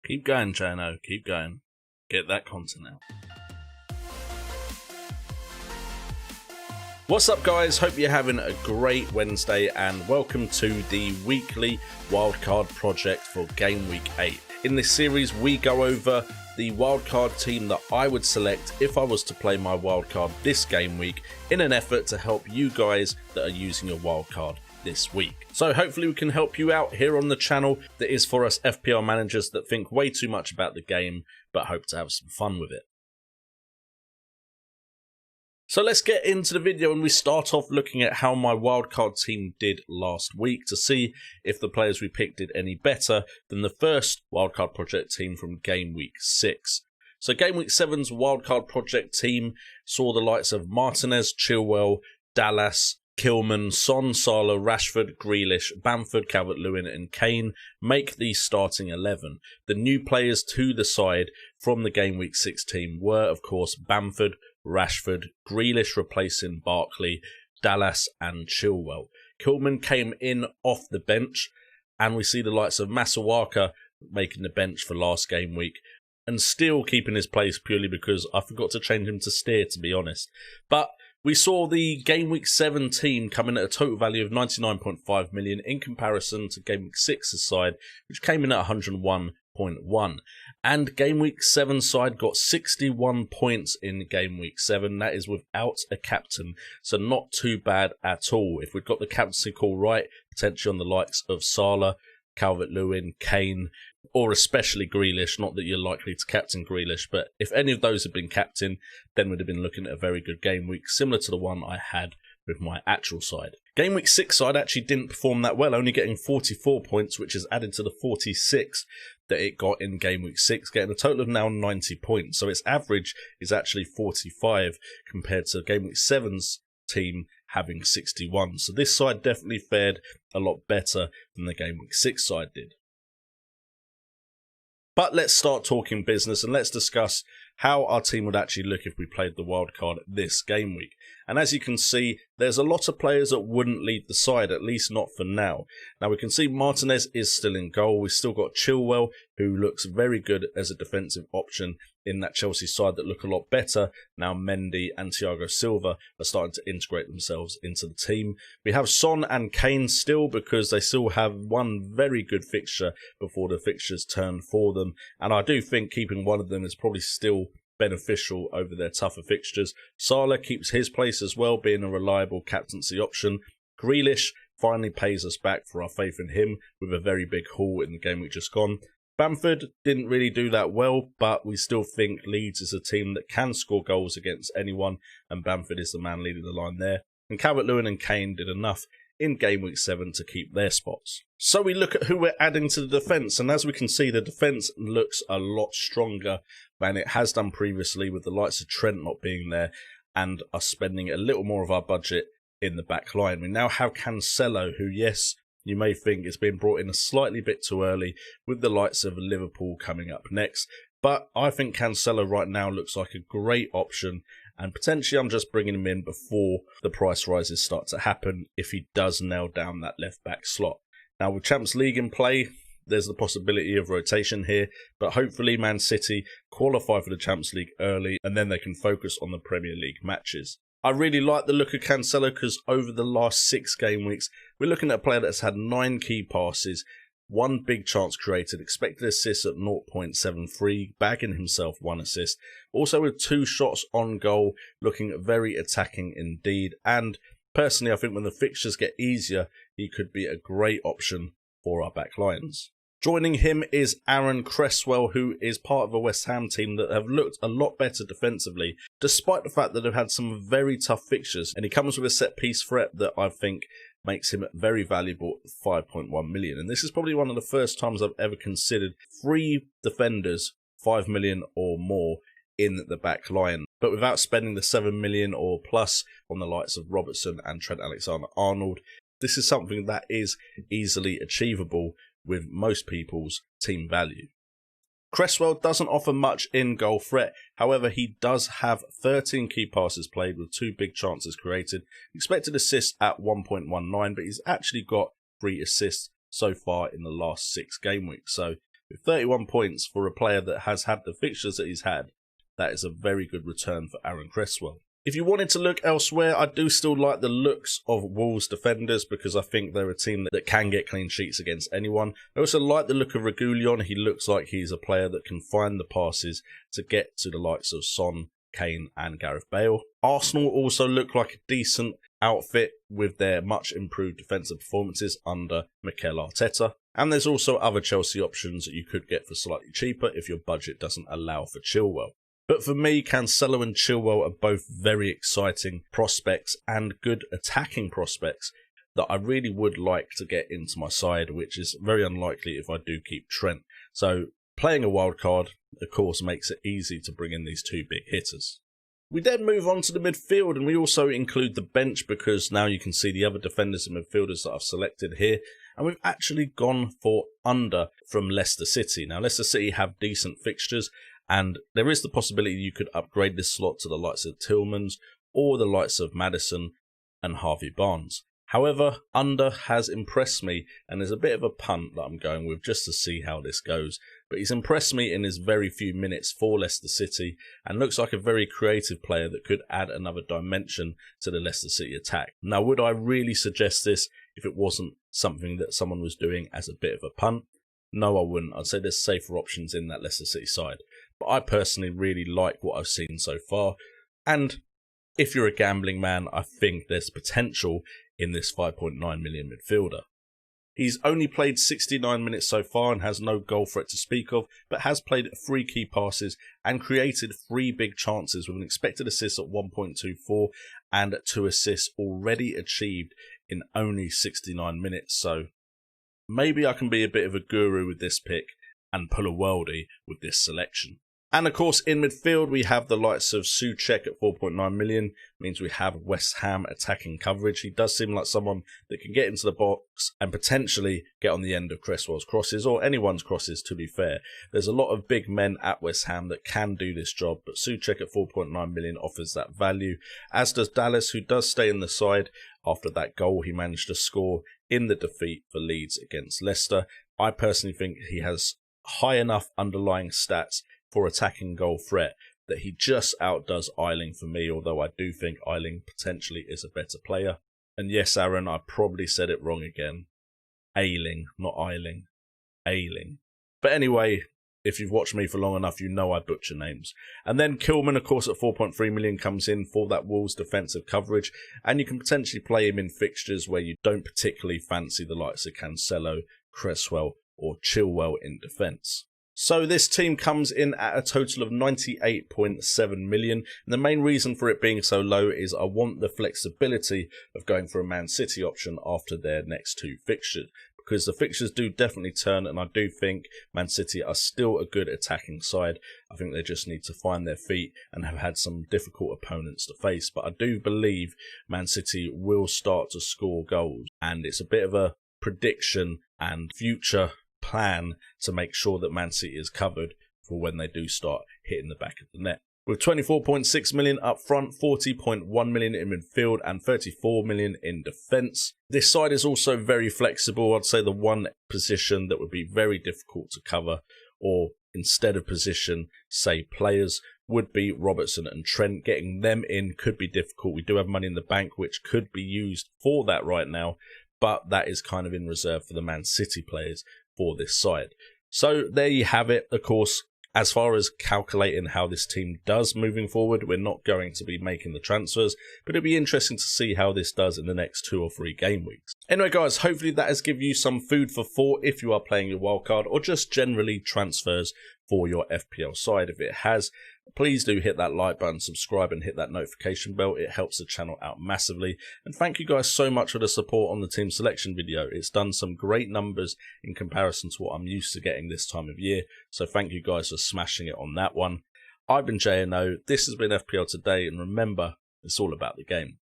Keep going, Jano. Keep going. Get that content out. What's up, guys? Hope you're having a great Wednesday and welcome to the weekly wildcard project for Game Week 8. In this series, we go over the wildcard team that I would select if I was to play my wildcard this game week in an effort to help you guys that are using your wildcard this week. So hopefully we can help you out here on the channel that is for us FPL managers that think way too much about the game but hope to have some fun with it. So let's get into the video and we start off looking at how my wildcard team did last week to see if the players we picked did any better than the first wildcard project team from Game Week 6. So Game Week 7's wildcard project team saw the likes of Martinez, Chilwell, Dallas, Kilman, Son, Salah, Rashford, Grealish, Bamford, Calvert-Lewin and Kane make the starting 11. The new players to the side from the Game Week 6 team were, of course, Bamford, Rashford, Grealish replacing Barkley, Dallas and Chilwell. Kilman came in off the bench and we see the likes of Masuaka making the bench for last game week and still keeping his place purely because I forgot to change him to steer, to be honest. But we saw the Game Week 7 team come in at a total value of 99.5 million in comparison to Game Week 6's side, which came in at 101.1. And Game Week 7 side got 61 points in Game Week 7. That is without a captain, so not too bad at all. If we'd got the captaincy call right, potentially on the likes of Salah, Calvert-Lewin, Kane, or especially Grealish, not that you're likely to captain Grealish, but if any of those had been captain, then we'd have been looking at a very good game week, similar to the one I had with my actual side. Game Week 6 side actually didn't perform that well, only getting 44 points, which is added to the 46 that it got in Game Week 6, getting a total of now 90 points. So its average is actually 45 compared to Game Week 7's team having 61. So this side definitely fared a lot better than the Game Week 6 side did. But let's start talking business and let's discuss how our team would actually look if we played the wildcard this game week. And as you can see, there's a lot of players that wouldn't leave the side, at least not for now. Now we can see Martinez is still in goal. We've still got Chilwell, who looks very good as a defensive option in that Chelsea side that look a lot better. Now Mendy and Thiago Silva are starting to integrate themselves into the team. We have Son and Kane still because they still have one very good fixture before the fixtures turn for them. And I do think keeping one of them is probably still beneficial over their tougher fixtures. Salah keeps his place as well, being a reliable captaincy option. Grealish finally pays us back for our faith in him with a very big haul in the game week just gone. Bamford didn't really do that well, but we still think Leeds is a team that can score goals against anyone, and Bamford is the man leading the line there. And Calvert-Lewin and Kane did enough in Game Week 7 to keep their spots. So we look at who we're adding to the defence, and as we can see, the defence looks a lot stronger than it has done previously, with the likes of Trent not being there and us spending a little more of our budget in the back line. We now have Cancelo, who, yes, you may think is being brought in a slightly bit too early with the likes of Liverpool coming up next. But I think Cancelo right now looks like a great option, and potentially I'm just bringing him in before the price rises start to happen if he does nail down that left back slot. Now with Champions League in play, there's the possibility of rotation here, but hopefully Man City qualify for the Champions League early and then they can focus on the Premier League matches. I really like the look of Cancelo because over the last 6 game weeks, we're looking at a player that's had 9 key passes, 1 big chance created, expected assists at 0.73, bagging himself 1 assist. Also with 2 shots on goal, looking very attacking indeed. And personally, I think when the fixtures get easier, he could be a great option for our back lines. Joining him is Aaron Cresswell, who is part of a West Ham team that have looked a lot better defensively, despite the fact that they've had some very tough fixtures. And he comes with a set-piece threat that I think makes him very valuable at 5.1 million. And this is probably one of the first times I've ever considered 3 defenders 5 million or more in the back line, but without spending the 7 million or plus on the likes of Robertson and Trent Alexander-Arnold. This is something that is easily achievable with most people's team value. Cresswell doesn't offer much in-goal threat, however he does have 13 key passes played with 2 big chances created, expected assists at 1.19, but he's actually got 3 assists so far in the last 6 game weeks, so With 31 points for a player that has had the fixtures that he's had, that is a very good return for Aaron Cresswell. If you wanted to look elsewhere, I do still like the looks of Wolves defenders because I think they're a team that can get clean sheets against anyone. I also like the look of Reguilon. He looks like he's a player that can find the passes to get to the likes of Son, Kane and Gareth Bale. Arsenal also look like a decent outfit with their much improved defensive performances under Mikel Arteta. And there's also other Chelsea options that you could get for slightly cheaper if your budget doesn't allow for Chilwell. But for me, Cancelo and Chilwell are both very exciting prospects and good attacking prospects that I really would like to get into my side, which is very unlikely if I do keep Trent. So playing a wildcard, of course, makes it easy to bring in these two big hitters. We then move on to the midfield, and we also include the bench because now you can see the other defenders and midfielders that I've selected here. And we've actually gone for under from Leicester City. Now, Leicester City have decent fixtures, and there is the possibility you could upgrade this slot to the likes of Tillmans or the likes of Maddison and Harvey Barnes. However, under has impressed me, and there's a bit of a punt that I'm going with just to see how this goes. But he's impressed me in his very few minutes for Leicester City and looks like a very creative player that could add another dimension to the Leicester City attack. Now, would I really suggest this if it wasn't something that someone was doing as a bit of a punt? No, I wouldn't. I'd say there's safer options in that Leicester City side. But I personally really like what I've seen so far. And if you're a gambling man, I think there's potential in this 5.9 million midfielder. He's only played 69 minutes so far and has no goal threat to speak of, but has played 3 key passes and created 3 big chances with an expected assist at 1.24 and 2 assists already achieved in only 69 minutes. So maybe I can be a bit of a guru with this pick and pull a worldie with this selection. And of course, in midfield, we have the likes of Souček at 4.9 million. Means we have West Ham attacking coverage. He does seem like someone that can get into the box and potentially get on the end of Cresswell's crosses, or anyone's crosses, to be fair. There's a lot of big men at West Ham that can do this job, but Souček at 4.9 million offers that value, as does Dallas, who does stay in the side after that goal he managed to score in the defeat for Leeds against Leicester. I personally think he has high enough underlying stats for attacking goal threat that he just outdoes Ayling for me, although I do think Ayling potentially is a better player. And yes, Aaron, I probably said it wrong again. Ayling, not Ayling. Ayling. But anyway, if you've watched me for long enough, you know I butcher names. And then Kilman, of course, at 4.3 million comes in for that Wolves defensive coverage, and you can potentially play him in fixtures where you don't particularly fancy the likes of Cancelo, Cresswell or Chilwell in defence. So this team comes in at a total of 98.7 million. And the main reason for it being so low is I want the flexibility of going for a Man City option after their next 2 fixtures. Because the fixtures do definitely turn, and I do think Man City are still a good attacking side. I think they just need to find their feet and have had some difficult opponents to face. But I do believe Man City will start to score goals. And it's a bit of a prediction and future plan to make sure that Man City is covered for when they do start hitting the back of the net. With 24.6 million up front, 40.1 million in midfield and 34 million in defence. This side is also very flexible. I'd say the one position that would be very difficult to cover, or instead of position, say players, would be Robertson and Trent. Getting them in could be difficult. We do have money in the bank which could be used for that right now, but that is kind of in reserve for the Man City players for this side. So there you have it. Of course, as far as calculating how this team does moving forward, we're not going to be making the transfers, but it'll be interesting to see how this does in the next 2 or 3 game weeks. Anyway guys, hopefully that has given you some food for thought if you are playing your wildcard or just generally transfers for your FPL side. If it has, please do hit that like button, subscribe and hit that notification bell. It helps the channel out massively. And thank you guys so much for the support on the team selection video. It's done some great numbers in comparison to what I'm used to getting this time of year. So thank you guys for smashing it on that one. I've been JNO, this has been FPL Today, and remember, it's all about the game.